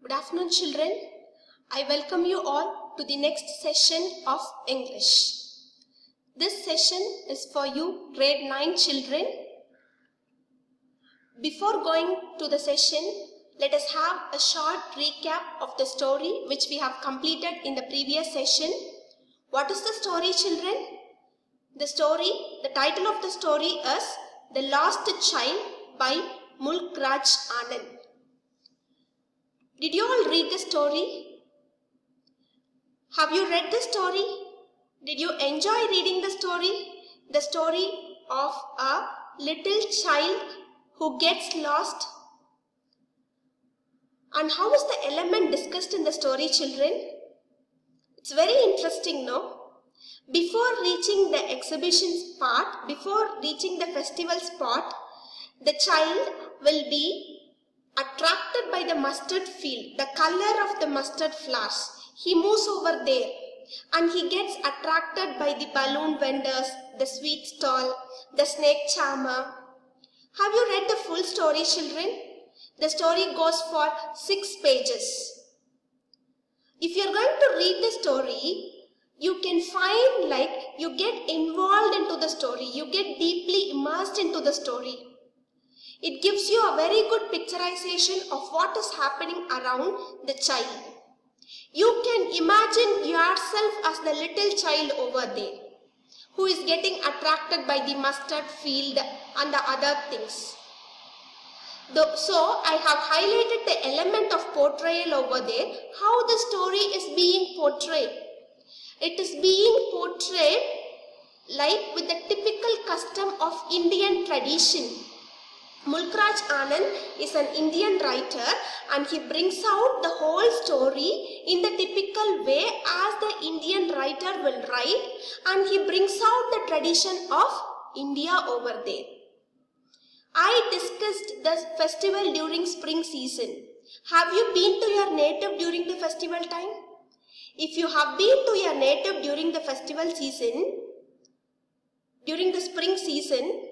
Good afternoon, children. I welcome you all to the next session of English. This session is for you grade 9 children. Before going to the session, let us have a short recap of the story which we have completed in the previous session. What is the story, children? The title of the story is The Lost Child by Mulk Raj Anand. Did you all read the story? Have you read the story? Did you enjoy reading the story? The story of a little child who gets lost. And how is the element discussed in the story, children? It's very interesting, no? Before reaching the exhibition part, before reaching the festival spot, the child will be attracted by the mustard field, the color of the mustard flowers. He moves over there and he gets attracted by the balloon vendors, the sweet stall, the snake charmer. Have you read the full story, children? The story goes for 6 pages. If you are going to read the story, you can find you get involved into the story. You get deeply immersed into the story. It gives you a very good picturization of what is happening around the child. You can imagine yourself as the little child over there who is getting attracted by the mustard field and the other things. So I have highlighted the element of portrayal over there, how the story is being portrayed. It is being portrayed like with the typical custom of Indian tradition. Mulk Raj Anand is an Indian writer and he brings out the whole story in the typical way as the Indian writer will write, and he brings out the tradition of India over there. I discussed the festival during spring season. Have you been to your native during the festival time? If you have been to your native during the festival season, during the spring season,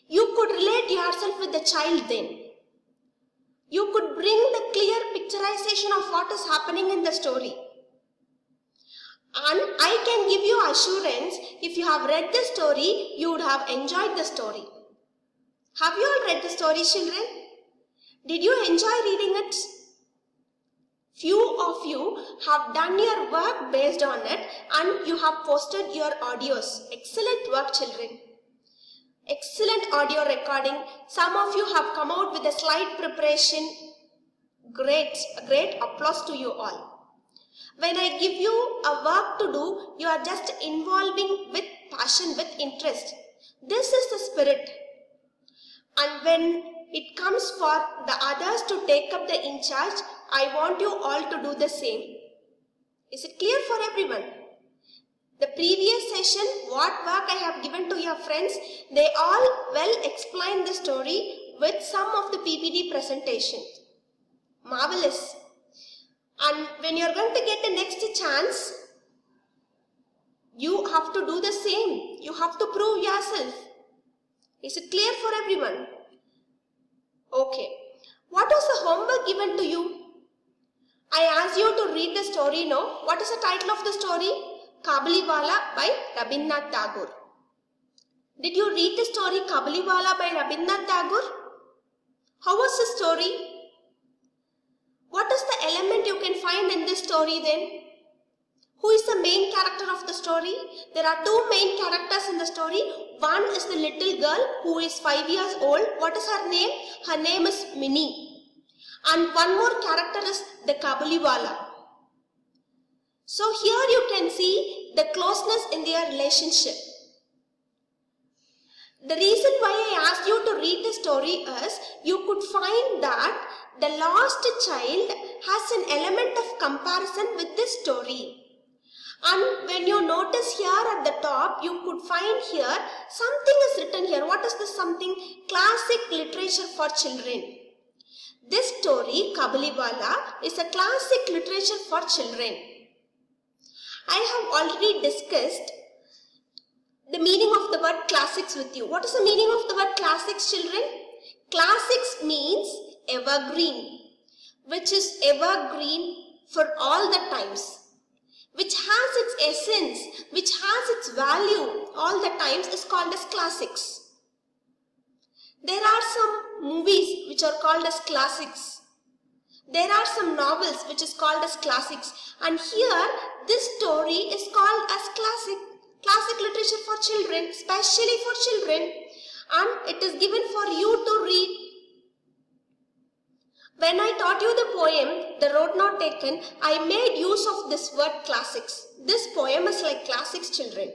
you could relate yourself with the child then. You could bring the clear picturization of what is happening in the story. And I can give you assurance, if you have read the story, you would have enjoyed the story. Have you all read the story, children? Did you enjoy reading it? Few of you have done your work based on it and you have posted your audios. Excellent work, children. Excellent audio recording. Some of you have come out with a slide preparation. Great applause to you all. When I give you a work to do, you are just involving with passion, with interest. This is the spirit. And when it comes for the others to take up the in charge, I want you all to do the same. Is it clear for everyone? The previous session, what work I have given to your friends, they all well explained the story with some of the PPT presentation. Marvelous. And when you are going to get the next chance, you have to do the same. You have to prove yourself. Is it clear for everyone? Okay. What was the homework given to you? I asked you to read the story, no? What is the title of the story? Kabuliwala by Rabindranath Tagore. Did you read the story Kabuliwala by Rabindranath Tagore? How was the story? What is the element you can find in this story then? Who is the main character of the story? There are 2 main characters in the story. One is the little girl who is 5 years old. What is her name? Her name is Minnie. And one more character is the Kabuliwala. So here you can see the closeness in their relationship. The reason why I asked you to read the story is you could find that the lost child has an element of comparison with this story. And when you notice here at the top, you could find here something is written here. What is this something? Classic literature for children. This story, Kabuliwala, is a classic literature for children. I have already discussed the meaning of the word classics with you. What is the meaning of the word classics, children? Classics means evergreen. which is evergreen for all the times, which has its essence, which has its value all the times, is called as classics. There are some movies which are called as classics. There are some novels which is called as classics, and here this story is called as classic literature for children, specially for children, and it is given for you to read. When I taught you the poem, The Road Not Taken, I made use of this word classics. This poem is like classics, children.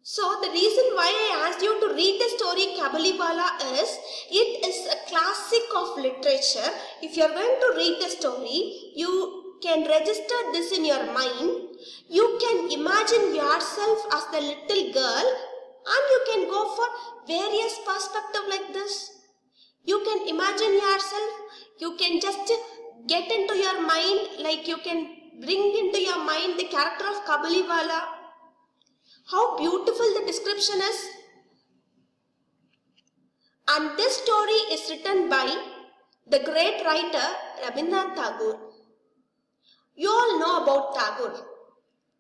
So the reason why I asked you to read the story Kabuliwala is, it is a classic of literature. If you are going to read the story, you can register this in your mind. You can imagine yourself as the little girl, and you can go for various perspectives like this. You can imagine yourself, you can just get into your mind, like you can bring into your mind the character of Kabuliwala. How beautiful the description is. And this story is written by the great writer Rabindranath Tagore. You all know about Tagore.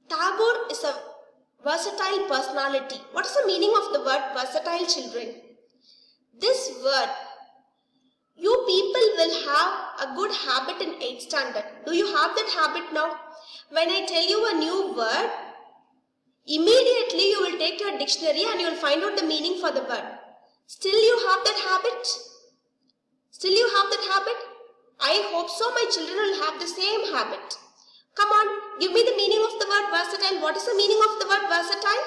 Tagore is a versatile personality. What is the meaning of the word versatile, children? This word, you people will have a good habit in 8th standard. Do you have that habit now? When I tell you a new word, immediately you will take your dictionary and you will find out the meaning for the word. Still you have that habit? Still you have that habit? I hope so my children will have the same habit. Come on, give me the meaning of the word versatile. What is the meaning of the word versatile?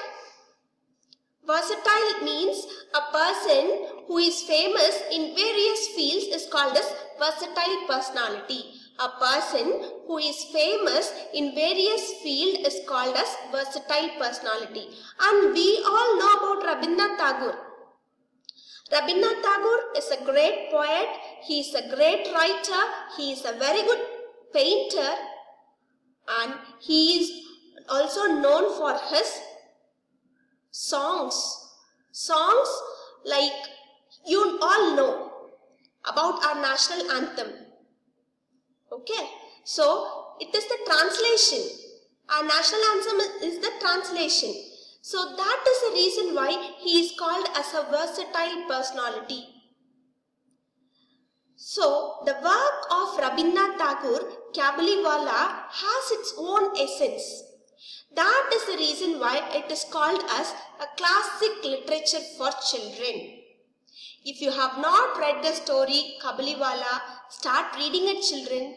Versatile means a person who is famous in various fields is called as versatile personality. A person who is famous in various fields is called as versatile personality. And we all know about Rabindranath Tagore. Rabindranath Tagore is a great poet. He is a great writer. He is a very good painter. And he is also known for his songs. Songs like you all know about our national anthem. Okay, so it is the translation. Our national anthem is the translation. So that is the reason why he is called as a versatile personality. So the work of Rabindranath Tagore, Kabuliwala, has its own essence. That is the reason why it is called as a classic literature for children. If you have not read the story Kabuliwala, start reading it, children.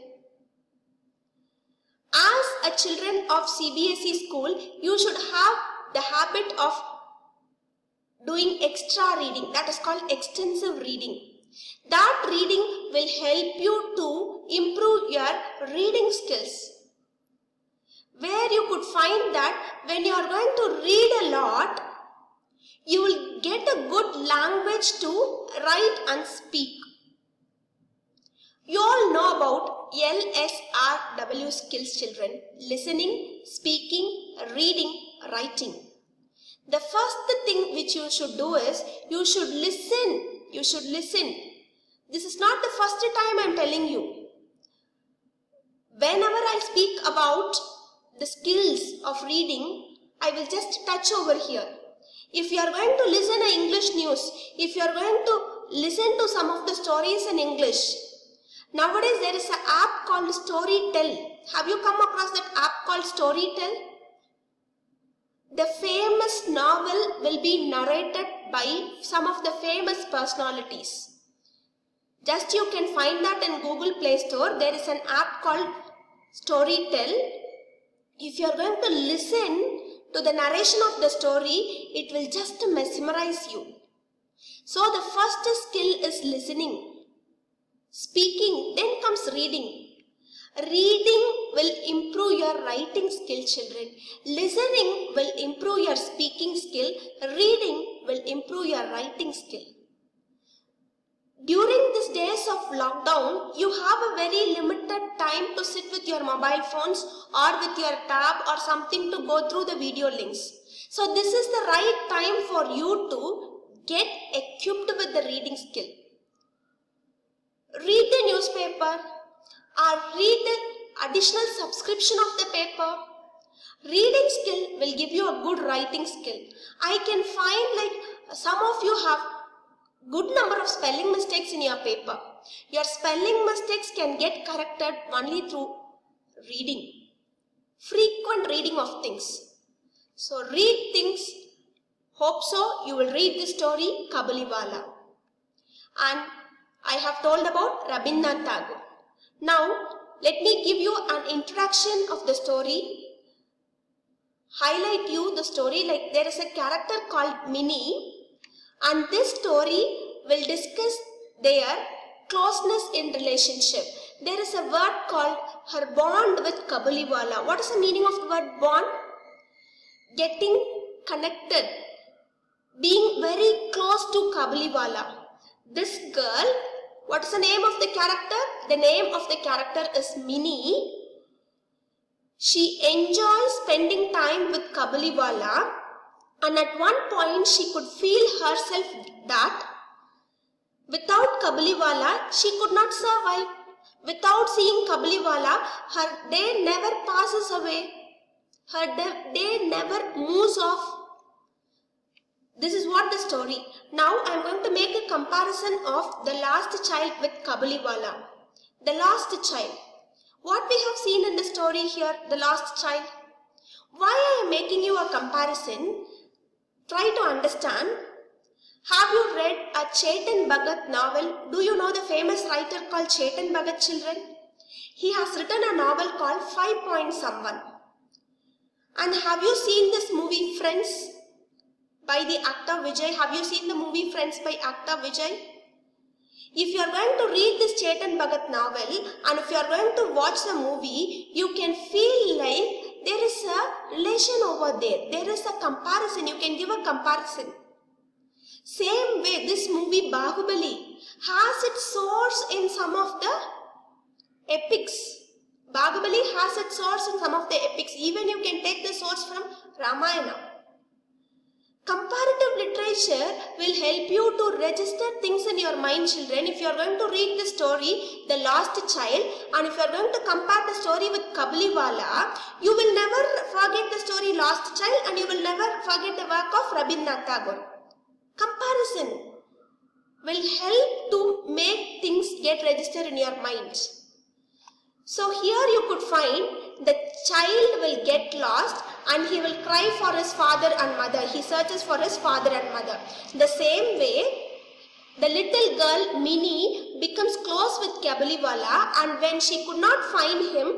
As a children of CBSE school, you should have the habit of doing extra reading. That is called extensive reading. That reading will help you to improve your reading skills. Where you could find that when you are going to read a lot, you will get a good language to write and speak. You all know about LSRW skills, children. Listening, speaking, reading, writing. The first thing which you should do is, you should listen. You should listen. This is not the first time I am telling you. Whenever I speak about the skills of reading, I will just touch over here. If you are going to listen to English news, if you are going to listen to some of the stories in English, nowadays there is an app called Storytel. Have you come across that app called Storytel? The famous novel will be narrated by some of the famous personalities. Just you can find that in Google Play Store. There is an app called Storytel. If you are going to listen to the narration of the story, it will just mesmerize you. So the first skill is listening. Speaking, then comes reading. Reading will improve your writing skill, children. Listening will improve your speaking skill. Reading will improve your writing skill. During these days of lockdown, you have a very limited time to sit with your mobile phones or with your tab or something to go through the video links. So this is the right time for you to get equipped with the reading skill. Read the newspaper paper or read the additional subscription of the paper. Reading skill will give you a good writing skill. I can find like some of you have good number of spelling mistakes in your paper. Your spelling mistakes can get corrected only through reading. Frequent reading of things. So read things. Hope so you will read the story Kabuliwala. And I have told about Rabindranath Tagore. Now let me give you an introduction of the story. Highlight you the story, like there is a character called Minnie, and this story will discuss their closeness in relationship. There is a word called her bond with Kabuliwala. What is the meaning of the word bond? Getting connected, being very close to Kabuliwala. This girl, what is the name of the character? The name of the character is Minnie. She enjoys spending time with Kabuliwala, and at one point she could feel herself that without Kabuliwala she could not survive. Without seeing Kabuliwala, her day never passes away. Her day never moves off. This is what the story. Now I am going to make a comparison of the last child with Kabuliwala. The last child. What we have seen in the story here, the lost child. Why I am making you a comparison? Try to understand. Have you read a Chetan Bhagat novel? Do you know the famous writer called Chetan Bhagat, children? He has written a novel called 5 Point Someone. And have you seen this movie Friends by the actor Vijay? Have you seen the movie Friends by actor Vijay? If you are going to read this Chetan Bhagat novel and if you are going to watch the movie, you can feel like there is a relation over there. There is a comparison. You can give a comparison. Same way, this movie Bahubali has its source in some of the epics. Bahubali has its source in some of the epics. Even you can take the source from Ramayana. Comparative literature will help you to register things in your mind, children. If you are going to read the story, The Lost Child, and if you are going to compare the story with Kabuliwala, you will never forget the story Lost Child and you will never forget the work of Rabindranath Tagore. Comparison will help to make things get registered in your mind. So here you could find the child will get lost and he will cry for his father and mother. He searches for his father and mother. The same way, the little girl Minnie becomes close with Kabuliwala, and when she could not find him,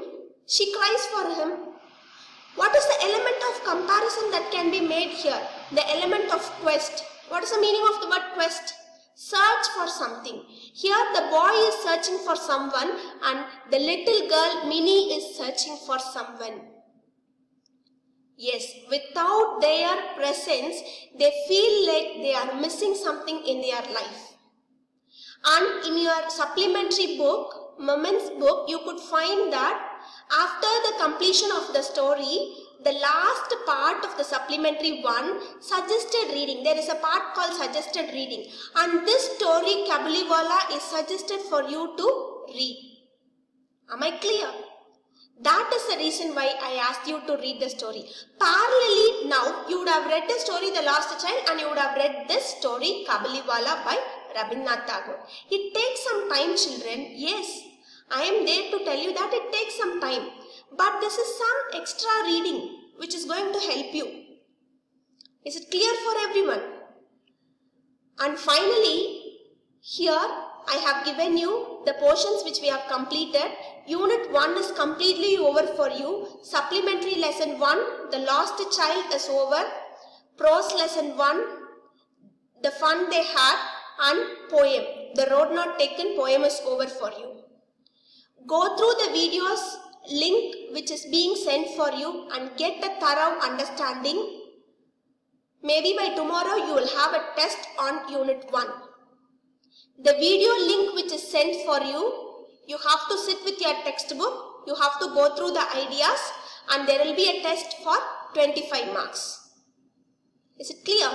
she cries for him. What is the element of comparison that can be made here? The element of quest. What is the meaning of the word quest? Search for something. Here the boy is searching for someone and the little girl Minnie is searching for someone. Yes, without their presence, they feel like they are missing something in their life. And in your supplementary book, Moments book, you could find that after the completion of the story, the last part of the supplementary one, suggested reading. There is a part called suggested reading. And this story, Kabuliwala, is suggested for you to read. Am I clear? That is the reason why I asked you to read the story. Parallelly, now you would have read the story The Lost Child and you would have read this story Kabuliwala by Rabindranath Tagore. It takes some time, children. Yes, I am there to tell you that it takes some time. But this is some extra reading which is going to help you. Is it clear for everyone? And finally, here I have given you the portions which we have completed. Unit 1 is completely over for you. Supplementary lesson 1, The Lost Child is over. Prose lesson 1, The Fun They Had, and poem. The Road Not Taken poem is over for you. Go through the videos link which is being sent for you and get a thorough understanding. Maybe by tomorrow you will have a test on Unit 1. The video link which is sent for you, you have to sit with your textbook, you have to go through the ideas and there will be a test for 25 marks. Is it clear?